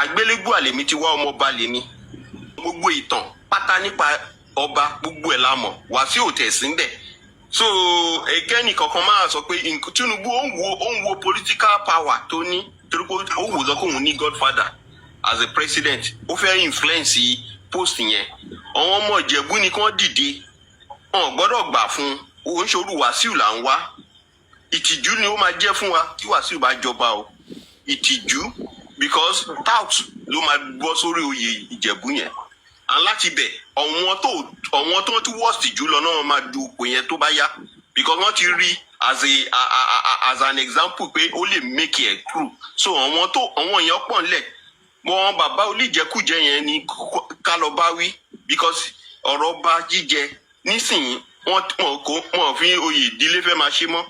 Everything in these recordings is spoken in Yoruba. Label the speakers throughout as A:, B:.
A: àgbélébùú àlèmí ti wá ọmọ ọba lèmi gbogbo ìtàn pátá nípa ọba gbogbo ẹ̀ la mọ̀ Wàsíù ò tẹ̀ sí ń bẹ̀ so ẹgẹ́nì kankan máa sọ pé Tinubu ó ń wo political power tó ní torí pé ó wò lọ kóun ní godfather as a president ó fẹ́ influence post yẹn àwọn ọmọ Ìjẹ̀bú ni kán dìde wọn gbọ́dọ̀ gbà fún òun ṣòro Wàsíù là ń wá ìtìjú ni ó máa jẹ́ fún wa tí Wàsíù bá jọba o ìtìjú because tout ló máa gbọ́ sórí oyè Ìjẹ̀bú yẹn and láti bẹ̀ ọ̀wọ́n tó tún worst jù lọ náà máa du ipò yẹn tó bá yá because wọ́n ti rí as an example pé ó lè make it through so àwọn èèyàn pọ̀ nílẹ̀ wọn bàbá oníjẹkújẹ yẹn ni ká lọ bá wí because ọ̀rọ̀ bá jíjẹ nísìnyí wọ́n fi oyè ìdílé fẹ́ máa ṣe mọ́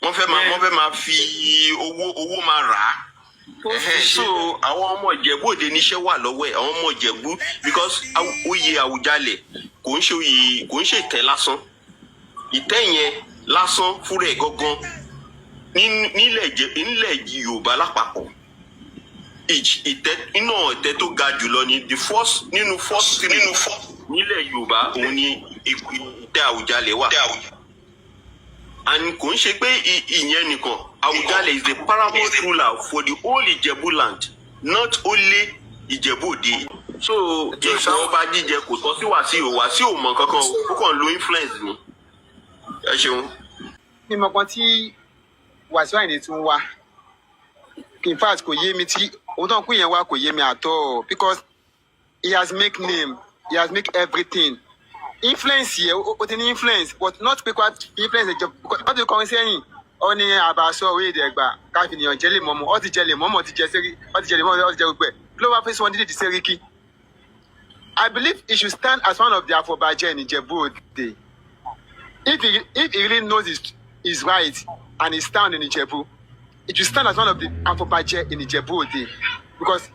A: wọ́n fẹ́ máa fi owó máa rà á so àwọn ọmọ Ìjẹ̀bú Òde níṣẹ́ wà lọ́wọ́ ẹ̀ àwọn ọmọ Ìjẹ̀bú because oyè Àwùjalẹ̀ kò ń ṣe ìtẹ́ lásán ìtẹ́ yẹn lásán fúnra ẹ̀ gangan nílẹ̀ Yorùbá lápapọ̀ ìtẹ́ tó ga jùlọ ni nínú first nílẹ̀ Yorùbá òun ni ìtẹ́ Àwùjalẹ̀ wà and kò ń ṣe pé ìyẹn nìkan Àwùjalẹ̀ is the paramount ruler for the whole Ìjẹ̀bú land not only Ìjẹ̀bú Òde so ìfẹ́ ọba jíjẹ kò tọ́ sí Wàsíù mọ̀ kankan ó kàn lo influence ni ẹ ṣeun.
B: mímọ̀ kan tí Wàsíù Àyìndé tún wá in fact kò yé mi tí òun tó ń kú yẹn wá kò yé mi at all because he has make name he has make everything influence yẹ o ti ní influence but not pé kó influence ẹjọ wọ́n ti kọrin sẹ́yìn ọ ní àbàṣọ orí èdè ẹgbà káfíńyàn jẹ́ lè mọ́mọ́ ọ ti jẹ́ lè mọ́mọ́ ti jẹ́ sẹ́rí ọ ti jẹ́ lè mọ́mọ́ ọ ti jẹ́ gbogbo ẹ̀ kí ló wá fẹ́ sọ wọn dídì di Sẹ́ríkì. I believe he should stand as one of the Afọbajẹ in Ìjẹ̀bú Òde if he really knows his right and his stand in Ìjẹ̀bú he should stand as one of the Afọbajẹ in Ìjẹ̀bú Òde because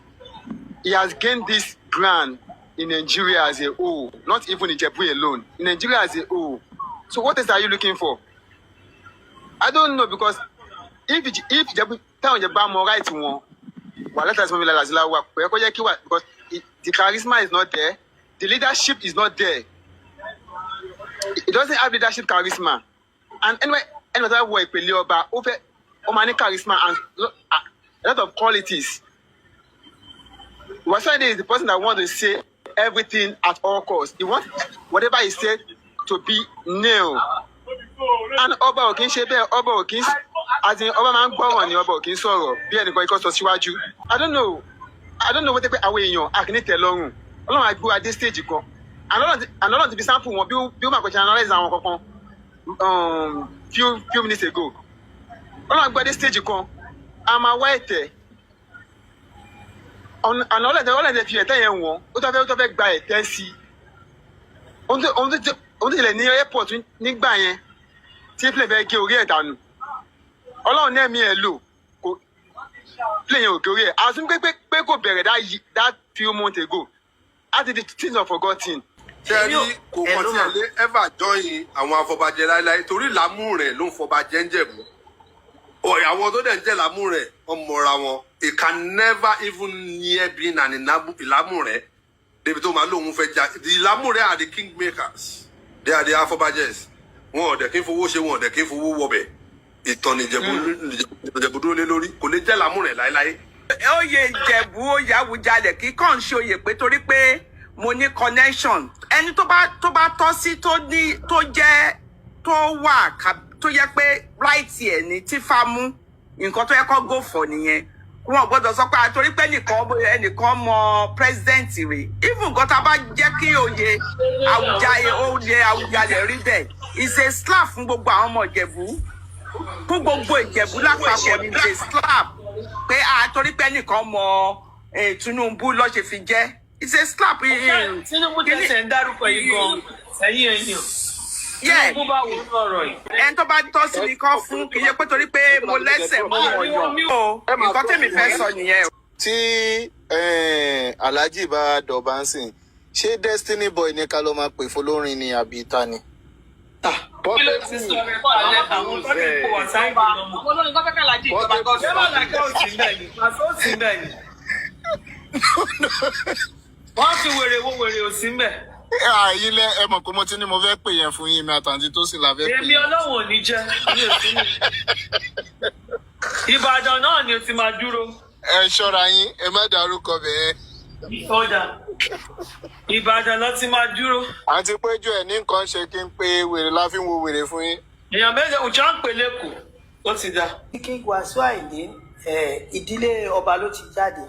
B: he has gained this brand in Nigeria as a whole, not even Ìjẹ̀bú alone, in Nigeria as a whole. So what else are you looking for? I don't know because if Ìjẹ̀bú táwọn Ìjẹ̀bú bá mọ right wọn, wà látàrí sọ́mi lára sílá wa, pẹ̀lú ẹ̀kọ́ jẹ́ kí wà because the charisma is not there, the leadership is not there. It doesn't have leadership charisma. And anyway, another word, ìpele ọba, ó máa ní charisma and a lot of qualities. Wàsíù Àyìndé is the person that wants to say everything at all costs. He wants whatever he said to be nil. And ọba ò kí ń ṣe bẹ́ẹ̀, ọba ò kí ń ọba máa ń gbọ́ràn ni ọba ò kí ń sọ̀rọ̀ bí ẹnìkan ikọ́ sọ síwájú. I don't know wọ́n tẹ́ pé àwọn èèyàn àkíní tẹ̀ lọ́rùn. Ọlọ́run àgbé wa dé stage kan. Àná ti fi sample wọn bí ó máa kọjá analyze àwọn kankan few minutes ago. Ọlọ́run àgbé wa dé stage kan. A máa wá ẹ̀tẹ̀. Àná ọlọ́dẹ fi ẹ̀tẹ́ yẹn wọ̀n ó tó fẹ́ gba ẹ̀tẹ́ sí i ohun tó tilẹ̀ ní airport nígbà yẹn tí plane fẹ́ gé orí ẹ̀ dànù Ọlọ́run náà mi ẹ̀ lò kò plane yẹn ò gé orí ẹ̀ àtún pé kò bẹ̀rẹ̀ that few months ago as the things are forgotten.
C: ṣé rí kò kàn tí ẹ lé ever join àwọn afọbajẹ láéláé torí làmú rẹ̀ ló ń fọbajẹ ń jẹ̀bú àwọn tó dẹ̀ ń jẹ́ làmú rẹ̀ ọmọọra wọn. It can never even near being an Ilamure. Débi tó máa lóun fẹ́ jà. The Ilamure are the kingmakers. They are the Afọbajẹs. Wọn ò dẹ̀ kí n fowó ṣe, wọn ò dẹ̀ kí n fowó wọbẹ̀. Ìtàn Ìjẹ̀bú dúró lé lórí. Kò lè jẹ́ Lamure láéláé.
D: Oyè Ìjẹ̀bú oyè Àwùjalẹ̀ kì í kàn ṣe oyè pé torí pé mo ní connection. Ẹni tó bá tọ́ sí tó yẹ pé right ẹ̀ ní tífà mú nǹkan tó yẹ kó go for nìyẹn. Wọn gbọ́dọ̀ sọ pé àtòrí pé ẹnìkan mọ president rẹ̀ even nǹkan tá a bá jẹ́ kí oyè Àwùjalẹ̀ rí bẹ́ẹ̀ is a slap fún gbogbo àwọn ọmọ Ìjẹ̀bú fún gbogbo Ìjẹ̀bú lápapọ̀ ní is a slap pé àtòrí pé ẹnìkan mọ Tinubu ló ṣe fi jẹ́ is a slap.
E: Tinubu tẹsẹ̀ ń dárúkọ yìí gan ẹ̀yìn èèyàn.
D: Ẹni tó bá tọ́ sí mi kọ́ fún kì í ṣe pé torí pé mo lẹ́sẹ̀ mo mọ̀yàn nǹkan tèmi fẹ́ sọ nìyẹn.
F: Tí Alhaji bá dọ̀bá ń sìn ṣé Destiny Boy ní ká ló máa pè fọlọ́rin ni àbí ta ni.
E: Kí ló ti sọ rẹ̀ kọ́ alẹ́ àwọn tó ní kó wà sáyé lọ́mọ. Olórin kọ́fẹ́ kàlájì ìjọba gọ́ọ̀sì. Ṣé wọ́n là kẹ́ òsì náà ni? Àṣọ òsì náà ni. wọ́n fi wèrè wo wèrè ò sí mbẹ̀.
F: Ilé ẹ mọ̀ pé mo ti ní mo fẹ́ pè yẹn fún yín mi àtàntí tó sì la fẹ́ pè.
E: Èmi Ọlọ́run ò ní jẹ́ ní òsì mi. Ìbàdàn náà ni o ti máa dúró.
F: Ẹ ṣọ́ra yín, ẹ má dárúkọ bẹ́ẹ̀.
E: Ọ̀dà Ìbàdàn ló ti máa dúró.
F: Àǹtí péjú ẹ̀ ní nǹkan ṣe kí n pe wèrè la fi ń wo wèrè fún yín.
E: Èèyàn méje òjò ń pè lẹ́kọ̀ọ́. Ó ti dà.
G: King Wasiu Ayinde ìdílé ọba ló ti jáde.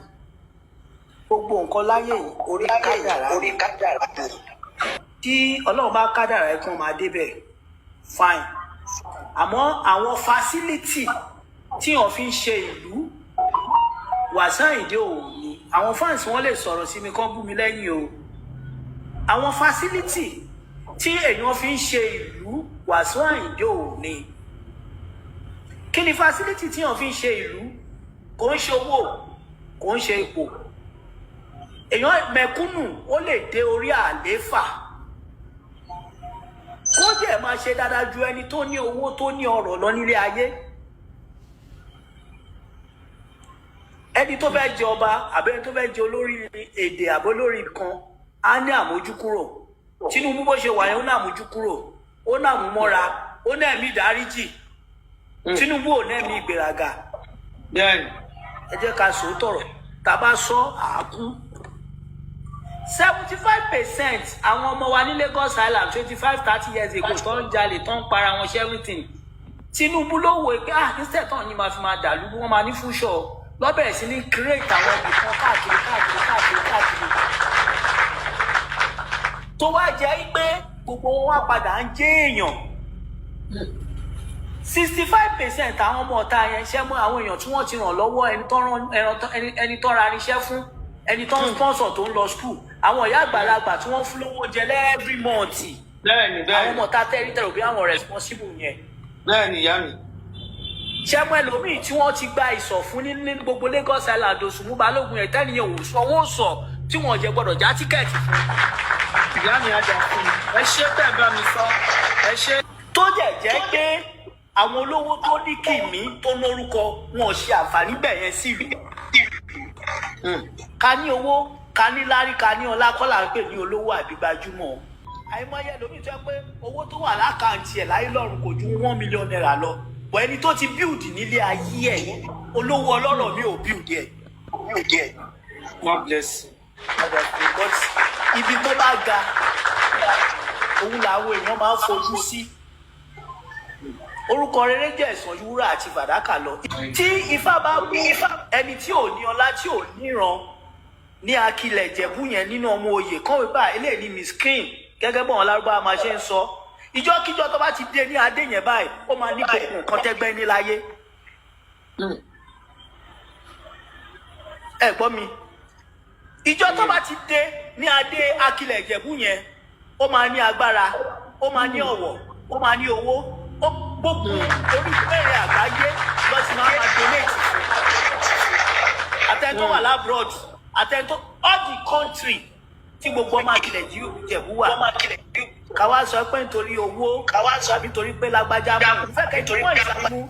G: Gbogbo nǹkan láyé yìí orí kádàrá. Tí Ọlọ́run bá kádàrá ẹ̀ kàn máa débẹ̀ fine. Àmọ́ àwọn facility tí wọ́n fi ń ṣe ìlú Wasiu Ayinde ò ní. Àwọn fans wọn lè sọ̀rọ̀ sí mi kán bú mi lẹ́yìn o. Àwọn facility tí èèyàn fi ń ṣe ìlú Wasiu Ayinde ò ní. Kí ni facility tí wọ́n fi ń ṣe ìlú? Kò ń ṣe owó, kò ń ṣe ipò. Èèyàn mẹ̀kúnnù ó lè dé orí àlééfà. Kó jẹ́ máa ṣe dáadáa ju ẹni tó ní owó tó ní ọrọ̀ lọ nílé ayé. Ẹni tó fẹ́ jẹ ọba àbí ẹni tó fẹ́ jẹ olórí èdè àbí olórí kan á ní àmójúkúrò. Tinubu bó ṣe wà yẹn ó ní àmójúkúrò, ó ní àmúmọ́ra, ó ní ẹ̀mí ìdáríjì. Tinubu ò ní ẹ̀mí ìgbéraga. Ẹ jẹ́ ká sòótọ́ ọ̀rọ̀, tá a bá sọ àákú. 75% àwọn ọmọ wa ní Lagos Island 25-30 years ago tó ń jalè tó ń para wọn ṣe everything. Tinubu ló wò pé instead tán ni máa fi máa dàlú bí wọ́n máa ní fúnṣọ lọ́bẹ̀rẹ̀ sí ní create àwọn ibìkan káàkiri. Tó wá jẹ́ pé gbogbo wọn wá padà ń jẹ́ èèyàn. 65% àwọn ọmọ ọ̀tá yẹn ṣẹ́ mọ́ àwọn èèyàn tí wọ́n ti ràn lọ́wọ́ ẹni tó ra irinṣẹ́ fún, ẹni tó ń sponsor tó ń lọ school, àwọn ìyá àgbàlagbà tí wọ́n fún lówó jẹ every month. Àwọn ọmọ ọ̀tá tẹ́rítẹ́rì bí àwọn responsible yẹn.
E: Bẹ́ẹ̀ni ìyá mi.
G: Ṣẹ́mọ́ ẹlòmíì tí wọ́n ti gba ìsọ̀ fún ní gbogbo Lagos Island Òṣùmú Balógun ẹ̀ tẹ́niyàn ò sọ owó sọ tí wọ́n jẹ gbọ́dọ̀ já tíkẹ́ẹ̀tì fún.
E: Ìyá mi á jà fún mi. Ẹ ṣé tẹ̀ bá mi sọ. Ẹ ṣé.
G: Tó jẹ́ pé àwọn olówó tó ní kìmí tó lórúkọ wọn ò ṣe àǹfààní bẹ̀ yẹn sí rí. Ká ní owó, ká ní lárí, ká ní ọlá kọ́là ń pè ní olówó àbí gbajúmọ̀. Àìmọye lómi tó yẹ pé owó tó wà lákàntì ẹ̀ láyé lọ́run kò ju 1 million naira lọ. Bọ̀ ẹni tó ti build nílé ayé ẹ̀ olówó ọlọ́rọ̀ mi ò build ẹ̀.
E: God bless you.
G: Ibi tó bá ga òun làwọn èèyàn máa ń fojú sí. Orúkọ rere jẹ́ ẹ̀san wúrà àti fàdákà lọ. Tí Ifá bá wú ẹni tí ò ní ọlá tí ò níran ní Akilẹ̀ Ìjẹ̀bú yẹn nínú ọmọ oyè kan wípé eléyìí ní miskin gẹ́gẹ́ bọ́ wọn lárúbáwá máa ṣe ń sọ. Ìjọ́kíjọ́ tó bá ti dé ní adé yẹn báyìí ó máa ní gbogbo nǹkan tẹ́gbẹ́ ní láyé. Ẹ gbọ́ mi. Ìjọ́ tó bá ti dé ní adé Akilẹ̀ Ìjẹ̀bú yẹn ó máa ní agbára, ó máa ní ọ̀wọ̀, ó máa ní owó, gbogbo orí fẹ́rẹ̀ àgbáyé lọ sí máa donate fún. Àtẹ̀ntó wà lábroad, àtẹ̀ntó all the country tí gbogbo ọmọ Akilẹ̀ Ìjẹ̀bú wà. Ká wá sọ pé nítorí owó, ká wá sọ nítorí pé lágbájá mú. Ìfẹ́ kẹ́ ìtòrí wọ́n ìsàmú.